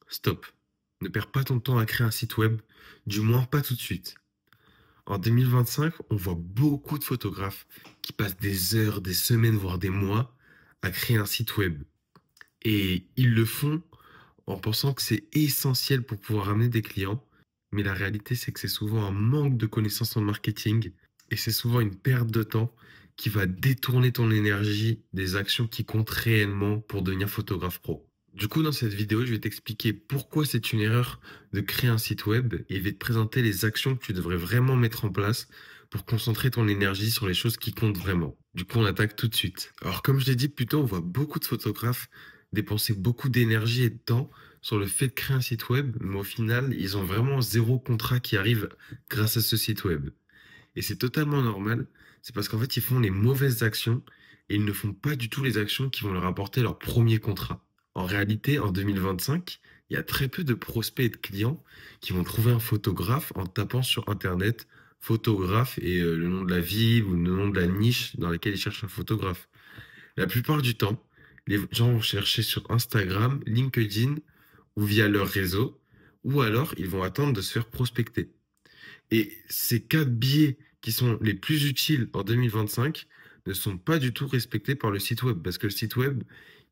Stop. Ne perds pas ton temps à créer un site web, du moins pas tout de suite. En 2025, on voit beaucoup de photographes qui passent des heures, des semaines, voire des mois à créer un site web. Et ils le font en pensant que c'est essentiel pour pouvoir ramener des clients. Mais la réalité, c'est que c'est souvent un manque de connaissances en marketing et c'est souvent une perte de temps qui va détourner ton énergie des actions qui comptent réellement pour devenir photographe pro. Du coup, dans cette vidéo, je vais t'expliquer pourquoi c'est une erreur de créer un site web et je vais te présenter les actions que tu devrais vraiment mettre en place pour concentrer ton énergie sur les choses qui comptent vraiment. Du coup, on attaque tout de suite. Alors, comme je l'ai dit plus tôt, on voit beaucoup de photographes dépenser beaucoup d'énergie et de temps sur le fait de créer un site web, mais au final, ils ont vraiment zéro contrat qui arrive grâce à ce site web. Et c'est totalement normal, c'est parce qu'en fait, ils font les mauvaises actions et ils ne font pas du tout les actions qui vont leur apporter leur premier contrat. En réalité, en 2025, il y a très peu de prospects et de clients qui vont trouver un photographe en tapant sur Internet photographe et le nom de la ville ou le nom de la niche dans laquelle ils cherchent un photographe. La plupart du temps, les gens vont chercher sur Instagram, LinkedIn ou via leur réseau, ou alors ils vont attendre de se faire prospecter. Et ces quatre biais qui sont les plus utiles en 2025 ne sont pas du tout respectés par le site web, parce que le site web,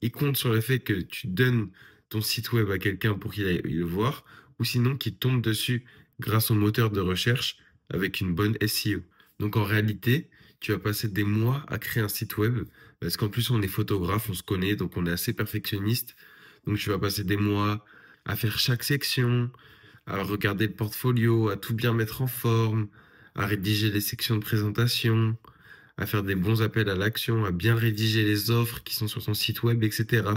il compte sur le fait que tu donnes ton site web à quelqu'un pour qu'il aille le voir, ou sinon qu'il tombe dessus grâce au moteur de recherche avec une bonne SEO. Donc en réalité, tu vas passer des mois à créer un site web, parce qu'en plus on est photographe, on se connaît, donc on est assez perfectionniste. Donc tu vas passer des mois à faire chaque section, à regarder le portfolio, à tout bien mettre en forme, à rédiger les sections de présentation, à faire des bons appels à l'action, à bien rédiger les offres qui sont sur ton site web, etc.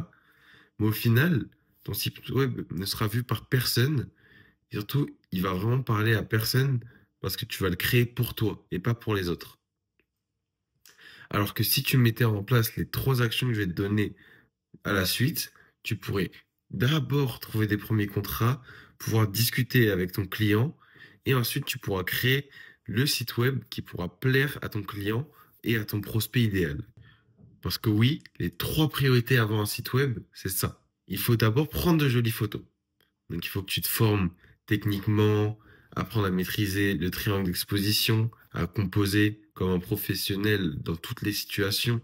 Mais au final, ton site web ne sera vu par personne. Et surtout, il va vraiment parler à personne parce que tu vas le créer pour toi et pas pour les autres. Alors que si tu mettais en place les trois actions que je vais te donner à la suite, tu pourrais d'abord trouver des premiers contrats, pouvoir discuter avec ton client, et ensuite tu pourras créer le site web qui pourra plaire à ton client et à ton prospect idéal. Parce que oui, les trois priorités avant un site web, c'est ça. Il faut d'abord prendre de jolies photos. Donc il faut que tu te formes techniquement, apprendre à maîtriser le triangle d'exposition, à composer comme un professionnel dans toutes les situations,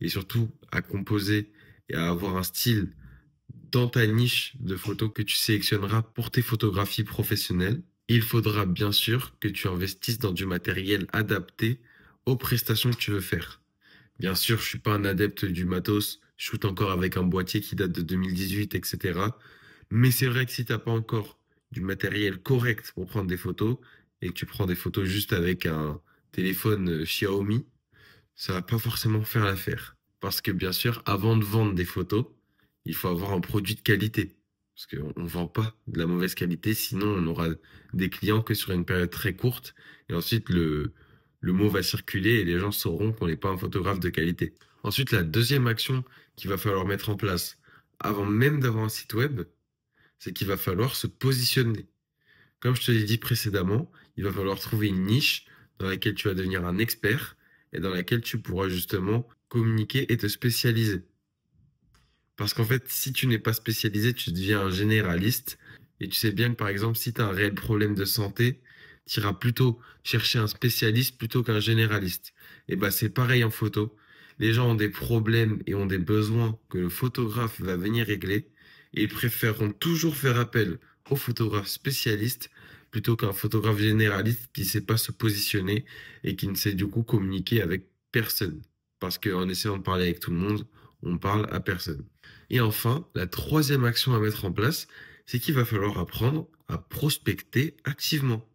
et surtout à composer et à avoir un style dans ta niche de photos que tu sélectionneras pour tes photographies professionnelles. Il faudra bien sûr que tu investisses dans du matériel adapté aux prestations que tu veux faire. Bien sûr, je suis pas un adepte du matos, je shoot encore avec un boîtier qui date de 2018, etc. Mais c'est vrai que si t'as pas encore du matériel correct pour prendre des photos et que tu prends des photos juste avec un téléphone Xiaomi, ça va pas forcément faire l'affaire. Parce que bien sûr, avant de vendre des photos, il faut avoir un produit de qualité. Parce qu'on ne vend pas de la mauvaise qualité, sinon on aura des clients que sur une période très courte. Et ensuite, le mot va circuler et les gens sauront qu'on n'est pas un photographe de qualité. Ensuite, la deuxième action qu'il va falloir mettre en place avant même d'avoir un site web, c'est qu'il va falloir se positionner. Comme je te l'ai dit précédemment, il va falloir trouver une niche dans laquelle tu vas devenir un expert et dans laquelle tu pourras justement communiquer et te spécialiser. Parce qu'en fait, si tu n'es pas spécialisé, tu deviens un généraliste. Et tu sais bien que par exemple, si tu as un réel problème de santé, tu iras plutôt chercher un spécialiste plutôt qu'un généraliste. Et ben c'est pareil en photo. Les gens ont des problèmes et ont des besoins que le photographe va venir régler. Et ils préféreront toujours faire appel au photographe spécialiste plutôt qu'un photographe généraliste qui ne sait pas se positionner et qui ne sait du coup communiquer avec personne. Parce qu'en essayant de parler avec tout le monde, on parle à personne. Et enfin, la troisième action à mettre en place, c'est qu'il va falloir apprendre à prospecter activement.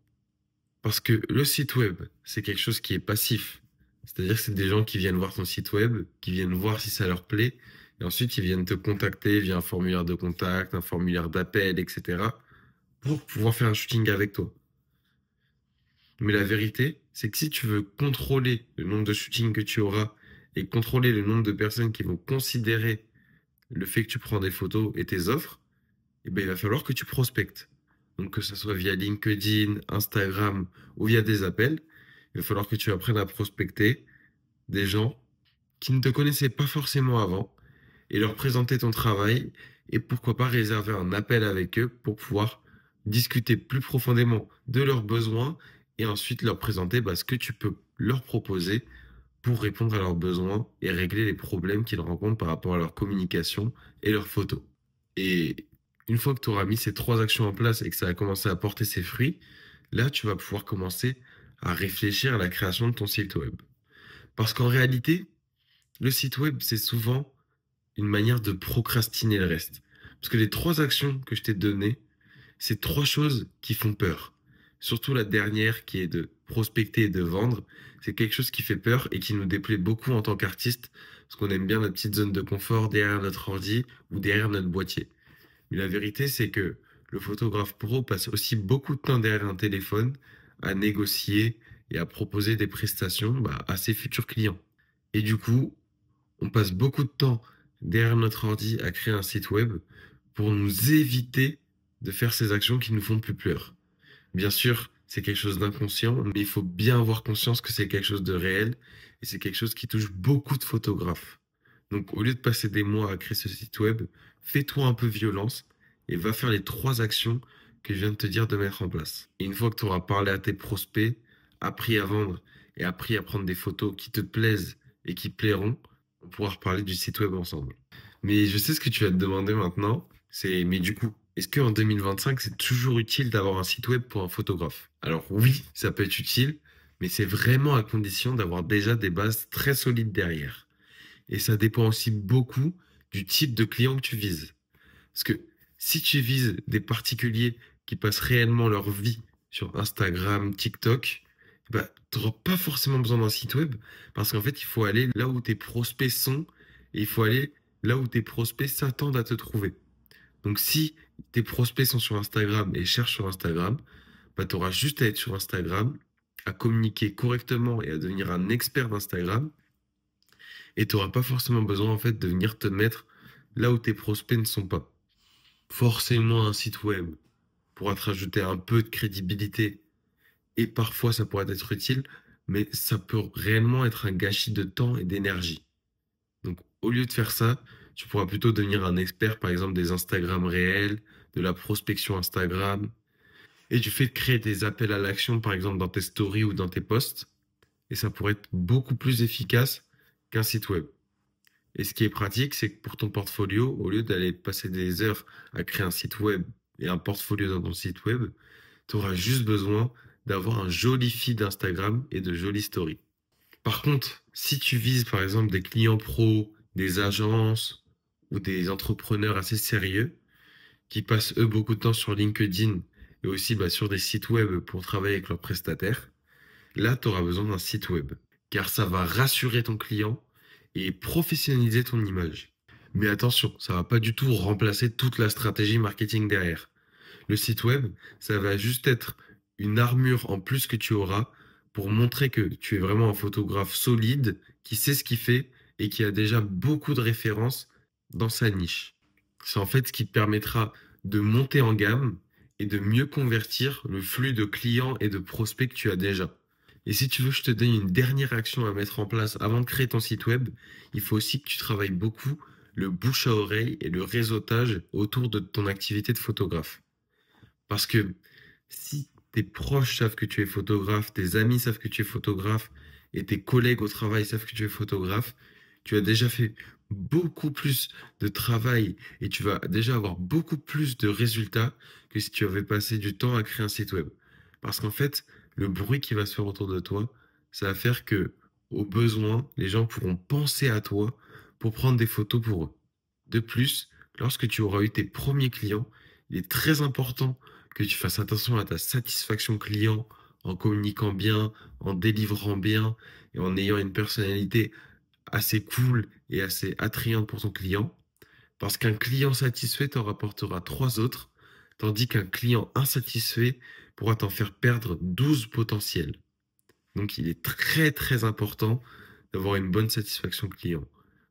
Parce que le site web, c'est quelque chose qui est passif. C'est-à-dire que c'est des gens qui viennent voir ton site web, qui viennent voir si ça leur plaît, et ensuite ils viennent te contacter via un formulaire de contact, un formulaire d'appel, etc., pour pouvoir faire un shooting avec toi. Mais la vérité, c'est que si tu veux contrôler le nombre de shootings que tu auras et contrôler le nombre de personnes qui vont considérer le fait que tu prends des photos et tes offres, eh ben, il va falloir que tu prospectes. Donc, que ce soit via LinkedIn, Instagram ou via des appels, il va falloir que tu apprennes à prospecter des gens qui ne te connaissaient pas forcément avant et leur présenter ton travail et pourquoi pas réserver un appel avec eux pour pouvoir discuter plus profondément de leurs besoins et ensuite leur présenter ce que tu peux leur proposer pour répondre à leurs besoins et régler les problèmes qu'ils rencontrent par rapport à leur communication et leurs photos. Et une fois que tu auras mis ces trois actions en place et que ça a commencé à porter ses fruits, là, tu vas pouvoir commencer à réfléchir à la création de ton site web. Parce qu'en réalité, le site web, c'est souvent une manière de procrastiner le reste. Parce que les trois actions que je t'ai données, c'est trois choses qui font peur. Surtout la dernière qui est de prospecter et de vendre, c'est quelque chose qui fait peur et qui nous déplaît beaucoup en tant qu'artiste, parce qu'on aime bien notre petite zone de confort derrière notre ordi ou derrière notre boîtier. Mais la vérité, c'est que le photographe pro passe aussi beaucoup de temps derrière un téléphone à négocier et à proposer des prestations à ses futurs clients. Et du coup, on passe beaucoup de temps derrière notre ordi à créer un site web pour nous éviter de faire ces actions qui nous font plus peur. Bien sûr, c'est quelque chose d'inconscient, mais il faut bien avoir conscience que c'est quelque chose de réel et c'est quelque chose qui touche beaucoup de photographes. Donc, au lieu de passer des mois à créer ce site web, fais-toi un peu violence et va faire les trois actions que je viens de te dire de mettre en place. Et une fois que tu auras parlé à tes prospects, appris à vendre et appris à prendre des photos qui te plaisent et qui plairont, on pourra reparler du site web ensemble. Mais je sais ce que tu vas te demander maintenant, mais du coup, est-ce qu'en 2025, c'est toujours utile d'avoir un site web pour un photographe? Alors oui, ça peut être utile, mais c'est vraiment à condition d'avoir déjà des bases très solides derrière. Et ça dépend aussi beaucoup du type de client que tu vises. Parce que si tu vises des particuliers qui passent réellement leur vie sur Instagram, TikTok, tu n'auras pas forcément besoin d'un site web parce qu'en fait, il faut aller là où tes prospects sont et il faut aller là où tes prospects s'attendent à te trouver. Donc si tes prospects sont sur Instagram et cherchent sur Instagram, tu auras juste à être sur Instagram, à communiquer correctement et à devenir un expert d'Instagram et tu n'auras pas forcément besoin en fait de venir te mettre là où tes prospects ne sont pas. Forcément un site web pourra te rajouter un peu de crédibilité et parfois ça pourrait être utile, mais ça peut réellement être un gâchis de temps et d'énergie. Donc au lieu de faire ça, tu pourras plutôt devenir un expert par exemple des Instagram réels, de la prospection Instagram et du fait de créer des appels à l'action par exemple dans tes stories ou dans tes posts et ça pourrait être beaucoup plus efficace qu'un site web. Et ce qui est pratique, c'est que pour ton portfolio, au lieu d'aller passer des heures à créer un site web et un portfolio dans ton site web, tu auras juste besoin d'avoir un joli feed Instagram et de jolies stories. Par contre, si tu vises par exemple des clients pros, des agences ou des entrepreneurs assez sérieux qui passent eux beaucoup de temps sur LinkedIn et aussi sur des sites web pour travailler avec leurs prestataires, là tu auras besoin d'un site web car ça va rassurer ton client et professionnaliser ton image. Mais attention, ça va pas du tout remplacer toute la stratégie marketing derrière. Le site web, ça va juste être une armure en plus que tu auras pour montrer que tu es vraiment un photographe solide, qui sait ce qu'il fait et qui a déjà beaucoup de références dans sa niche. C'est en fait ce qui te permettra de monter en gamme et de mieux convertir le flux de clients et de prospects que tu as déjà. Et si tu veux que je te donne une dernière action à mettre en place avant de créer ton site web, il faut aussi que tu travailles beaucoup le bouche à oreille et le réseautage autour de ton activité de photographe. Parce que si tes proches savent que tu es photographe, tes amis savent que tu es photographe et tes collègues au travail savent que tu es photographe, tu as déjà fait beaucoup plus de travail et tu vas déjà avoir beaucoup plus de résultats que si tu avais passé du temps à créer un site web. Parce qu'en fait, le bruit qui va se faire autour de toi, ça va faire que, au besoin, les gens pourront penser à toi pour prendre des photos pour eux. De plus, lorsque tu auras eu tes premiers clients, il est très important que tu fasses attention à ta satisfaction client en communiquant bien, en délivrant bien et en ayant une personnalité assez cool et assez attrayante pour ton client. Parce qu'un client satisfait t'en rapportera 3 autres, tandis qu'un client insatisfait pourra t'en faire perdre 12 potentiels. Donc il est très très important d'avoir une bonne satisfaction client.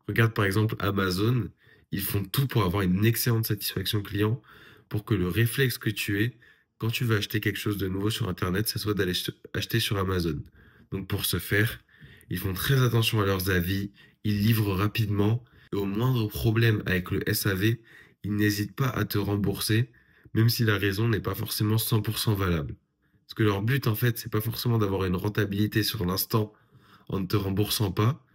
Regarde par exemple Amazon, ils font tout pour avoir une excellente satisfaction client pour que le réflexe que tu aies quand tu veux acheter quelque chose de nouveau sur Internet, ça soit d'aller acheter sur Amazon. Donc pour ce faire, ils font très attention à leurs avis, ils livrent rapidement et au moindre problème avec le SAV, ils n'hésitent pas à te rembourser, même si la raison n'est pas forcément 100% valable. Parce que leur but, en fait, c'est pas forcément d'avoir une rentabilité sur l'instant en ne te remboursant pas,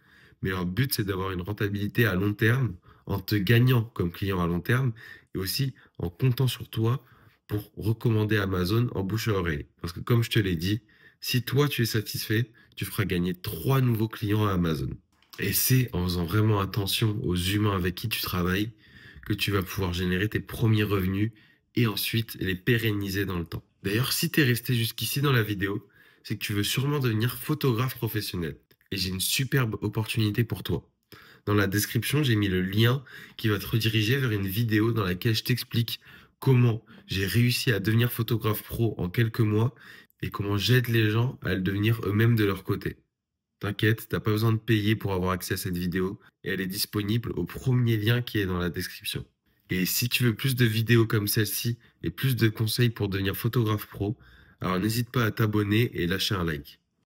mais leur but, c'est d'avoir une rentabilité à long terme en te gagnant comme client à long terme et aussi en comptant sur toi pour recommander Amazon en bouche à oreille. Parce que comme je te l'ai dit, si toi tu es satisfait, tu feras gagner 3 nouveaux clients à Amazon. Et c'est en faisant vraiment attention aux humains avec qui tu travailles que tu vas pouvoir générer tes premiers revenus et ensuite les pérenniser dans le temps. D'ailleurs, si tu es resté jusqu'ici dans la vidéo, c'est que tu veux sûrement devenir photographe professionnel. Et j'ai une superbe opportunité pour toi. Dans la description, j'ai mis le lien qui va te rediriger vers une vidéo dans laquelle je t'explique comment j'ai réussi à devenir photographe pro en quelques mois et comment j'aide les gens à le devenir eux-mêmes de leur côté. T'inquiète, t'as pas besoin de payer pour avoir accès à cette vidéo et elle est disponible au premier lien qui est dans la description. Et si tu veux plus de vidéos comme celle-ci et plus de conseils pour devenir photographe pro, alors n'hésite pas à t'abonner et lâcher un like.